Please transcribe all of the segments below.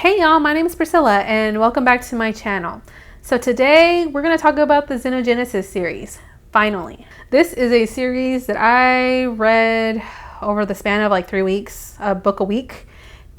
Hey y'all, my name is Priscilla and welcome back to my channel. So today we're going to talk about the Xenogenesis series, finally. This is a series that I read over the span of like 3 weeks, a book a week,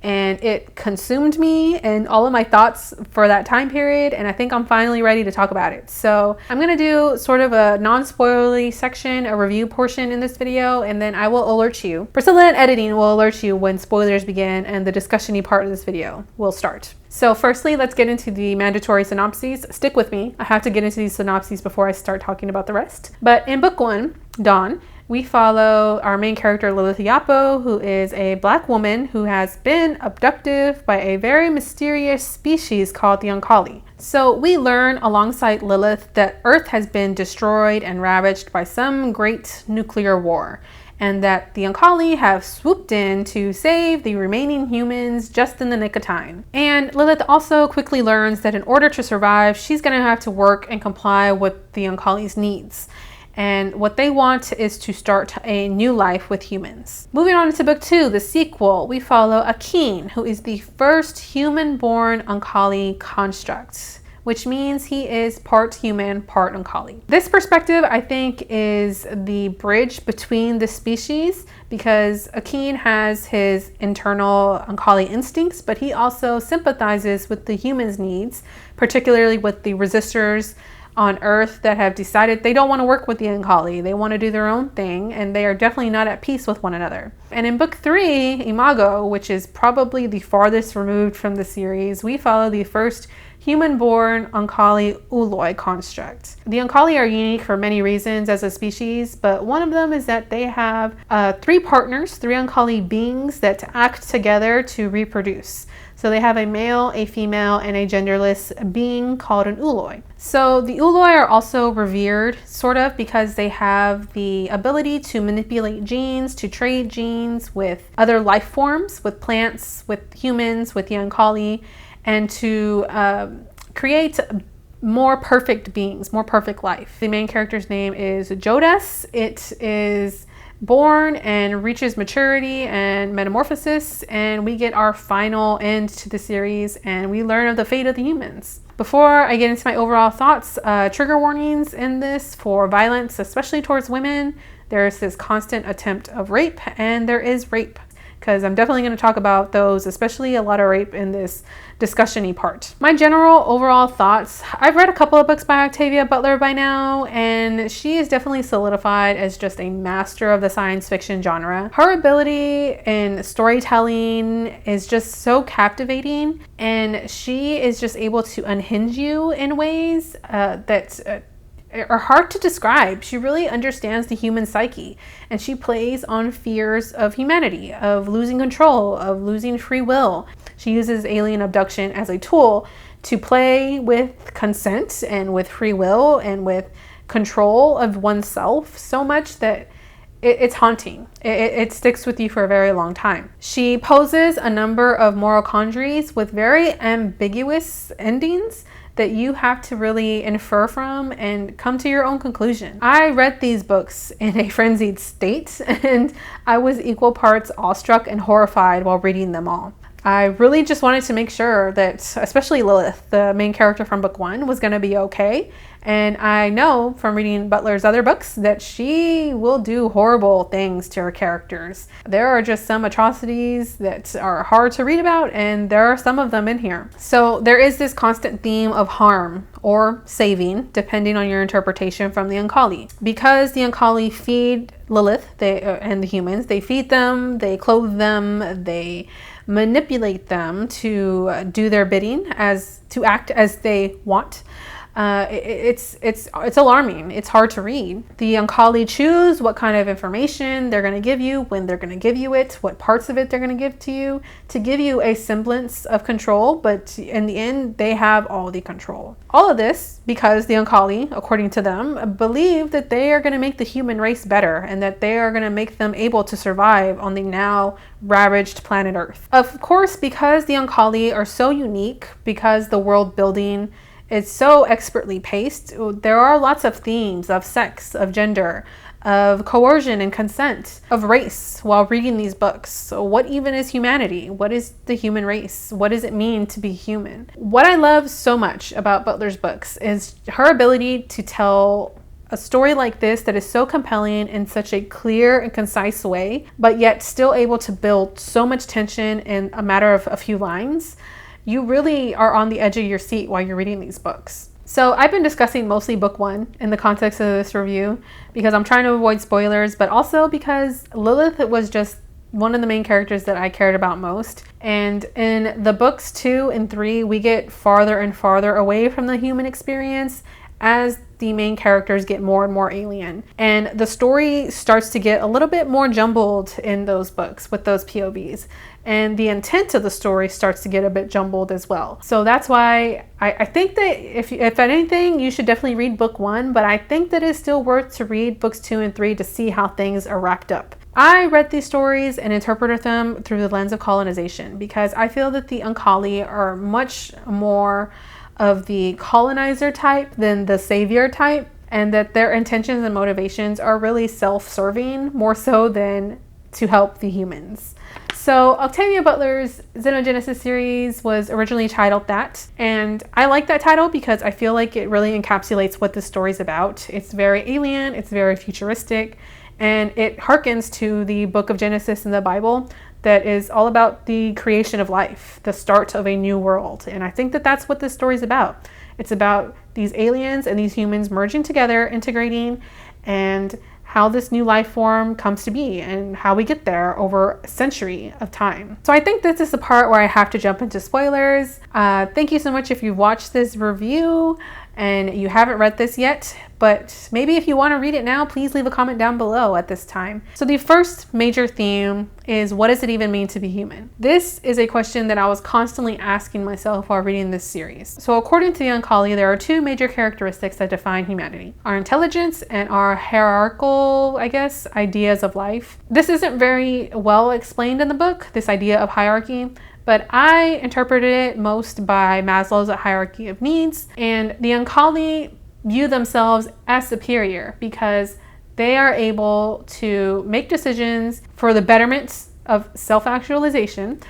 and it consumed me and all of my thoughts for that time period, and I think I'm finally ready to talk about it. So I'm going to do sort of a non-spoilery section, a review portion in this video, and then I will alert you. Priscilla in editing will alert you when spoilers begin and the discussion-y part of this video will start. So firstly, let's get into the mandatory synopses. Stick with me. I have to get into these synopses before I start talking about the rest. But in book 1, Dawn, we follow our main character Lilith Yapo, who is a black woman who has been abducted by a very mysterious species called the Oankali. So we learn alongside Lilith that Earth has been destroyed and ravaged by some great nuclear war, and that the Oankali have swooped in to save the remaining humans just in the nick of time. And Lilith also quickly learns that in order to survive, she's going to have to work and comply with the Oankali's needs. And what they want is to start a new life with humans. Moving on to book 2, the sequel, we follow Akin, who is the first human-born Oankali construct, which means he is part human, part Oankali. This perspective, I think, is the bridge between the species, because Akin has his internal Oankali instincts, but he also sympathizes with the humans' needs, particularly with the resistors on Earth that have decided they don't want to work with the Oankali. They want to do their own thing, and they are definitely not at peace with one another. And in book 3, Imago, which is probably the farthest removed from the series, we follow the first human-born Oankali Ooloi construct. The Oankali are unique for many reasons as a species, but one of them is that they have 3 partners, 3 Oankali beings that act together to reproduce. So they have a male, a female, and a genderless being called an Ooloi. So the Ooloi are also revered, sort of, because they have the ability to manipulate genes, to trade genes with other life forms, with plants, with humans, with the Oankali, and to create more perfect beings, more perfect life. The main character's name is Jodas. It is born and reaches maturity and metamorphosis, and we get our final end to the series and we learn of the fate of the humans. Before I get into my overall thoughts, trigger warnings in this for violence, especially towards women. There's this constant attempt of rape, and there is rape, because I'm definitely going to talk about those, especially a lot of rape in this discussion-y part. My general overall thoughts, I've read a couple of books by Octavia Butler by now, and she is definitely solidified as just a master of the science fiction genre. Her ability in storytelling is just so captivating, and she is just able to unhinge you in ways that are hard to describe. She really understands the human psyche, and she plays on fears of humanity, of losing control, of losing free will. She uses alien abduction as a tool to play with consent and with free will and with control of oneself so much that it's haunting. It sticks with you for a very long time. She poses a number of moral quandaries with very ambiguous endings that you have to really infer from and come to your own conclusion. I read these books in a frenzied state, and I was equal parts awestruck and horrified while reading them all. I really just wanted to make sure that, especially Lilith, the main character from book 1, was going to be okay. And I know from reading Butler's other books that she will do horrible things to her characters. There are just some atrocities that are hard to read about, and there are some of them in here. So there is this constant theme of harm or saving, depending on your interpretation, from the Oankali. Because the Oankali feed Lilith and the humans, they feed them, they clothe them, they manipulate them to do their bidding, to act as they want. It's alarming. It's hard to read. The Oankali choose what kind of information they're going to give you, when they're going to give you it, what parts of it they're going to give you a semblance of control, but in the end they have all the control. All of this because the Oankali, according to them, believe that they are going to make the human race better, and that they are going to make them able to survive on the now ravaged planet Earth. Of course, because the Oankali are so unique, because the world building is so expertly paced, there are lots of themes of sex, of gender, of coercion and consent, of race while reading these books. So what even is humanity? What is the human race? What does it mean to be human? What I love so much about Butler's books is her ability to tell a story like this that is so compelling in such a clear and concise way, but yet still able to build so much tension in a matter of a few lines. You really are on the edge of your seat while you're reading these books. So I've been discussing mostly book one in the context of this review because I'm trying to avoid spoilers, but also because Lilith was just one of the main characters that I cared about most. And in the books 2 and 3, we get farther and farther away from the human experience as the main characters get more and more alien. And the story starts to get a little bit more jumbled in those books with those POVs. And the intent of the story starts to get a bit jumbled as well. So that's why I think that if anything, you should definitely read book 1, but I think that it's still worth to read books 2 and 3 to see how things are wrapped up. I read these stories and interpreted them through the lens of colonization because I feel that the Oankali are much more of the colonizer type than the savior type, and that their intentions and motivations are really self-serving more so than to help the humans. So Octavia Butler's Xenogenesis series was originally titled that, and I like that title because I feel like it really encapsulates what the story's about. It's very alien, it's very futuristic, and it harkens to the book of Genesis in the Bible that is all about the creation of life, the start of a new world. And I think that that's what this story is about. It's about these aliens and these humans merging together, integrating, and how this new life form comes to be and how we get there over a century of time. So I think this is the part where I have to jump into spoilers. Thank you so much if you've watched this review and you haven't read this yet, but maybe if you want to read it now, please leave a comment down below at this time. So the first major theme is, what does it even mean to be human? This is a question that I was constantly asking myself while reading this series. So according to the Oankali, there are two major characteristics that define humanity: our intelligence and our hierarchical, ideas of life. This isn't very well explained in the book, this idea of hierarchy, but I interpreted it most by Maslow's hierarchy of needs, and the Oankali view themselves as superior because they are able to make decisions for the betterment of self-actualization,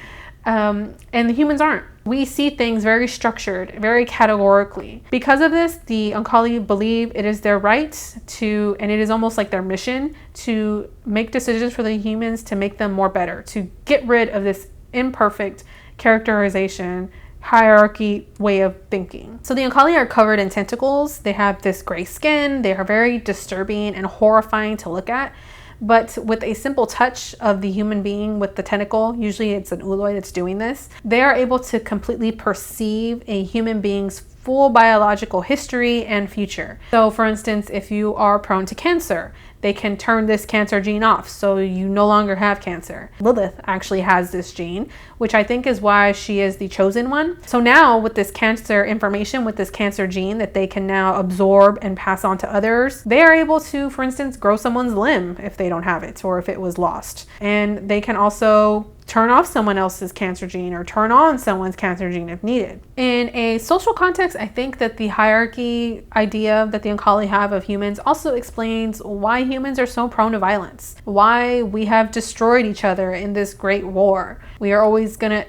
and the humans aren't. We see things very structured, very categorically. Because of this, the Oankali believe it is their right to, and it is almost like their mission, to make decisions for the humans to make them more better, to get rid of this imperfect characterization hierarchy way of thinking. So the Oankali are covered in tentacles. They have this gray skin. They are very disturbing and horrifying to look at. But with a simple touch of the human being with the tentacle, usually it's an Ooloi that's doing this, they are able to completely perceive a human being's full biological history and future. So for instance, if you are prone to cancer, they can turn this cancer gene off so you no longer have cancer. Lilith actually has this gene, which I think is why she is the chosen one. So now with this cancer information, with this cancer gene that they can now absorb and pass on to others, they are able to, for instance, grow someone's limb if they don't have it or if it was lost. And they can also turn off someone else's cancer gene or turn on someone's cancer gene if needed. In a social context, I think that the hierarchy idea that the Oankali have of humans also explains why humans are so prone to violence, why we have destroyed each other in this great war. We are always going to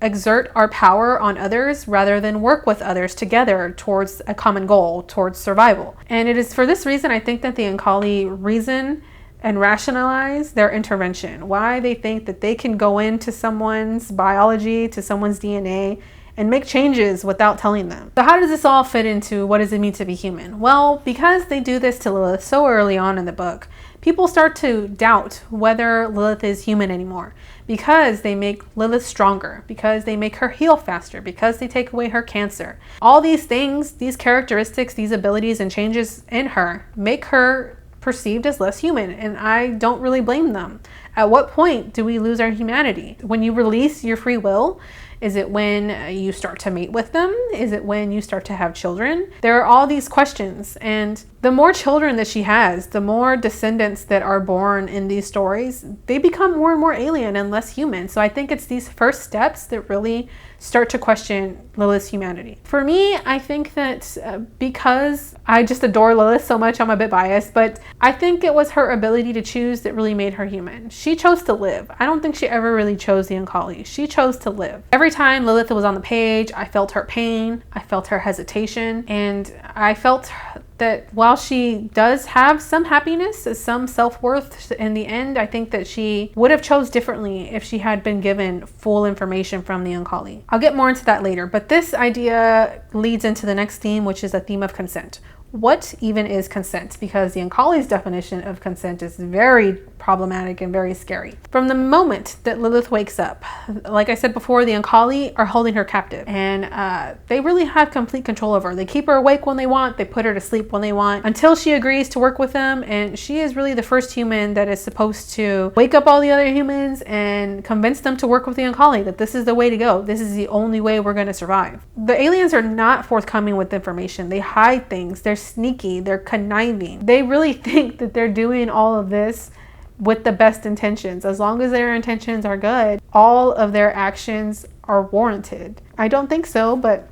exert our power on others rather than work with others together towards a common goal, towards survival. And it is for this reason I think that the Oankali reason and rationalize their intervention, why they think that they can go into someone's biology, to someone's DNA, and make changes without telling them. So how does this all fit into what does it mean to be human? Well, because they do this to Lilith so early on in the book, people start to doubt whether Lilith is human anymore, because they make Lilith stronger, because they make her heal faster, because they take away her cancer. All these things, these characteristics, these abilities and changes in her make her perceived as less human, and I don't really blame them. At what point do we lose our humanity? When you release your free will? Is it when you start to mate with them? Is it when you start to have children? There are all these questions, and the more children that she has, the more descendants that are born in these stories, they become more and more alien and less human. So I think it's these first steps that really start to question Lilith's humanity. For me, I think that because I just adore Lilith so much, I'm a bit biased, but I think it was her ability to choose that really made her human. She chose to live. I don't think she ever really chose the Oankali. She chose to live. Every time Lilith was on the page, I felt her pain, I felt her hesitation, and I felt that while she does have some happiness, some self-worth in the end, I think that she would have chose differently if she had been given full information from the Oankali. I'll get more into that later, but this idea leads into the next theme, which is a theme of consent. What even is consent? Because the Oankali's definition of consent is very problematic and very scary. From the moment that Lilith wakes up, like I said before, the Oankali are holding her captive, and they really have complete control over her. They keep her awake when they want, they put her to sleep when they want, until she agrees to work with them, and she is really the first human that is supposed to wake up all the other humans and convince them to work with the Oankali, that this is the way to go. This is the only way we're going to survive. The aliens are not forthcoming with information. They hide things. They're sneaky. They're conniving. They really think that they're doing all of this with the best intentions. As long as their intentions are good, all of their actions are warranted. I don't think so, but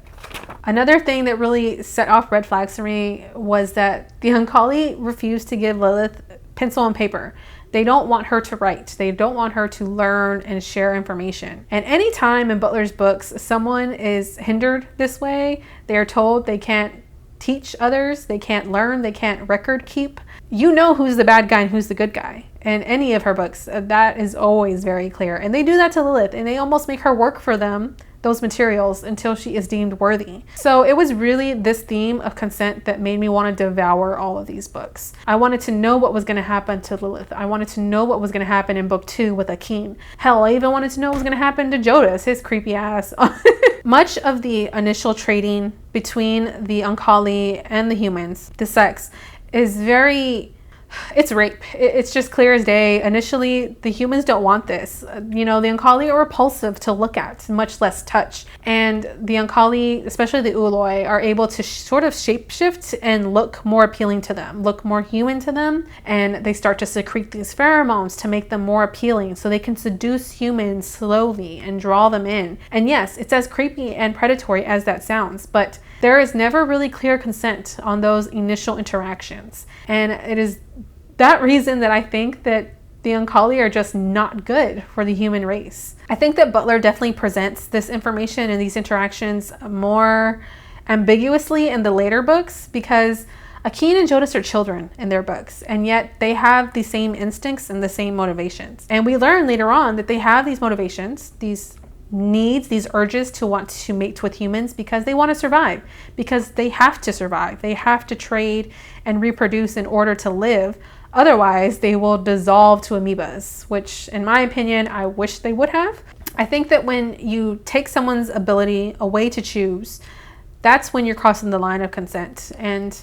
another thing that really set off red flags for me was that the Oankali refused to give Lilith pencil and paper. They don't want her to write. They don't want her to learn and share information. And anytime in Butler's books someone is hindered this way, they are told they can't teach others, they can't learn, they can't record keep, you know who's the bad guy and who's the good guy. In any of her books, that is always very clear. And they do that to Lilith, and they almost make her work for them, those materials, until she is deemed worthy. So it was really this theme of consent that made me want to devour all of these books. I wanted to know what was going to happen to Lilith. I wanted to know what was going to happen in book 2 with Akin. Hell, I even wanted to know what was going to happen to Jodis, his creepy ass. Much of the initial trading between the Oankali and the humans, the sex, is it's rape. It's just clear as day. Initially, the humans don't want this. The Oankali are repulsive to look at, much less touch. And the Oankali, especially the Ooloi, are able to sort of shapeshift and look more appealing to them, look more human to them. And they start to secrete these pheromones to make them more appealing so they can seduce humans slowly and draw them in. And yes, it's as creepy and predatory as that sounds, but there is never really clear consent on those initial interactions. And it is that reason that I think that the Oankali are just not good for the human race. I think that Butler definitely presents this information and these interactions more ambiguously in the later books, because Akin and Jodis are children in their books, and yet they have the same instincts and the same motivations. And we learn later on that they have these motivations, these needs, these urges to want to mate with humans because they want to survive, because they have to survive. They have to trade and reproduce in order to live. Otherwise, they will dissolve to amoebas, which in my opinion, I wish they would have. I think that when you take someone's ability away to choose, that's when you're crossing the line of consent. And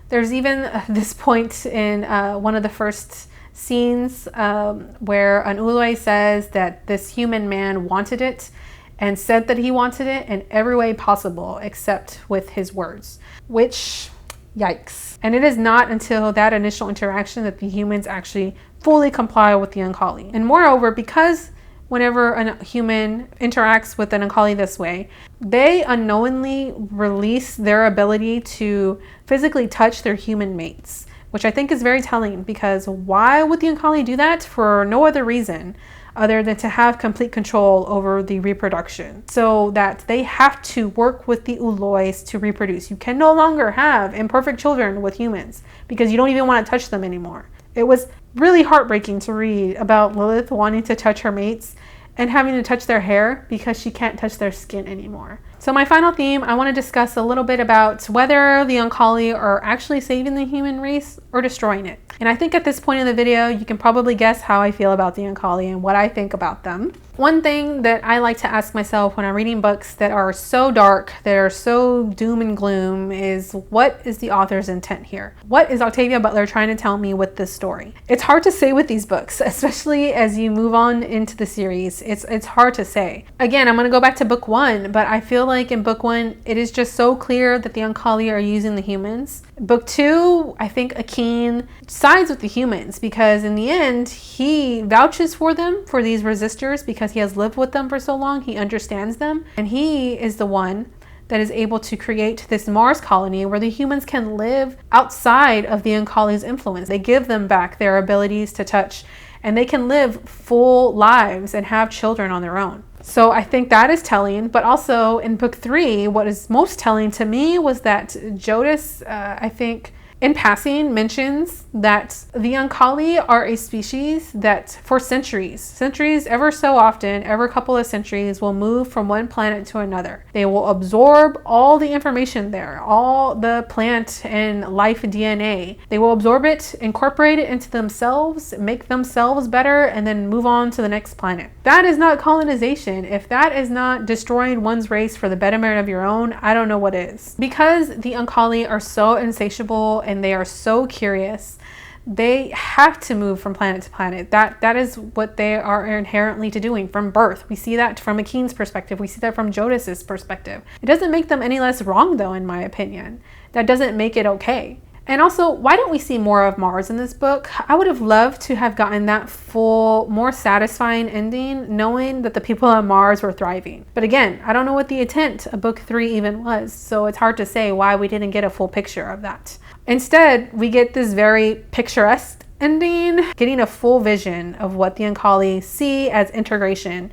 there's even this point in one of the first scenes where an Ooloi says that this human man wanted it and said that he wanted it in every way possible except with his words, which, yikes. And it is not until that initial interaction that the humans actually fully comply with the Oankali. And moreover, because whenever a human interacts with an Oankali this way, they unknowingly release their ability to physically touch their human mates, which I think is very telling, because why would the Oankali do that? For no other reason other than to have complete control over the reproduction, so that they have to work with the Oolois to reproduce. You can no longer have imperfect children with humans because you don't even want to touch them anymore. It was really heartbreaking to read about Lilith wanting to touch her mates and having to touch their hair because she can't touch their skin anymore. So my final theme, I want to discuss a little bit about whether the Oankali are actually saving the human race or destroying it. And I think at this point in the video, you can probably guess how I feel about the Oankali and what I think about them. One thing that I like to ask myself when I'm reading books that are so dark, that are so doom and gloom, is what is the author's intent here? What is Octavia Butler trying to tell me with this story? It's hard to say with these books, especially as you move on into the series. It's hard to say. Again, I'm going to go back to book 1, but I feel like in book 1, it is just so clear that the Oankali are using the humans. Book 2, I think Akin sides with the humans because in the end, he vouches for them, for these resistors, because he has lived with them for so long. He understands them, and he is the one that is able to create this Mars colony where the humans can live outside of the Oankali's influence. They give them back their abilities to touch, and they can live full lives and have children on their own. So I think that is telling, but also in book 3, what is most telling to me was that Jodis, I think, in passing mentions that the Oankali are a species that for centuries, ever so often, every couple of centuries, will move from one planet to another. They will absorb all the information there, all the plant and life DNA. They will absorb it, incorporate it into themselves, make themselves better, and then move on to the next planet. That is not colonization. If that is not destroying one's race for the betterment of your own, I don't know what is. Because the Oankali are so insatiable and they are so curious, they have to move from planet to planet. That is what they are inherently to doing from birth. We see that from Akin's perspective. We see that from Jodis's perspective. It doesn't make them any less wrong, though, in my opinion. That doesn't make it okay. And also, why don't we see more of Mars in this book? I would have loved to have gotten that full, more satisfying ending, knowing that the people on Mars were thriving. But again, I don't know what the intent of book 3 even was, so it's hard to say why we didn't get a full picture of that. Instead, we get this very picturesque ending, getting a full vision of what the Oankali see as integration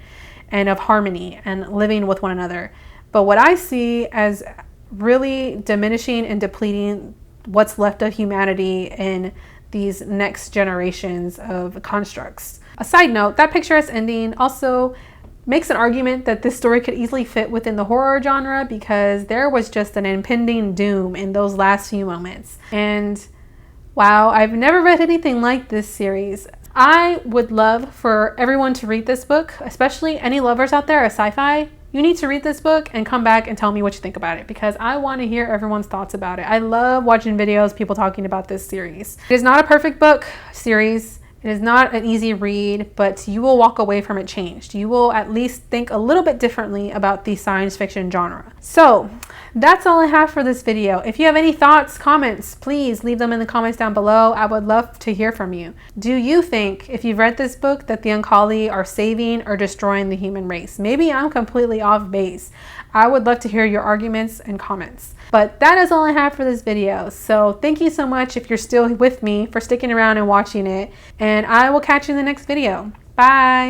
and of harmony and living with one another. But what I see as really diminishing and depleting what's left of humanity in these next generations of constructs. A side note, that picturesque ending also makes an argument that this story could easily fit within the horror genre because there was just an impending doom in those last few moments. And wow, I've never read anything like this series. I would love for everyone to read this book, especially any lovers out there of sci-fi. You need to read this book and come back and tell me what you think about it because I want to hear everyone's thoughts about it. I love watching videos, people talking about this series. It is not a perfect book series. It is not an easy read, but you will walk away from it changed. You will at least think a little bit differently about the science fiction genre. So that's all I have for this video. If you have any thoughts, comments, please leave them in the comments down below. I would love to hear from you. Do you think, if you've read this book, that the Oankali are saving or destroying the human race? Maybe I'm completely off base. I would love to hear your arguments and comments. But that is all I have for this video. So thank you so much if you're still with me for sticking around and watching it. And I will catch you in the next video. Bye.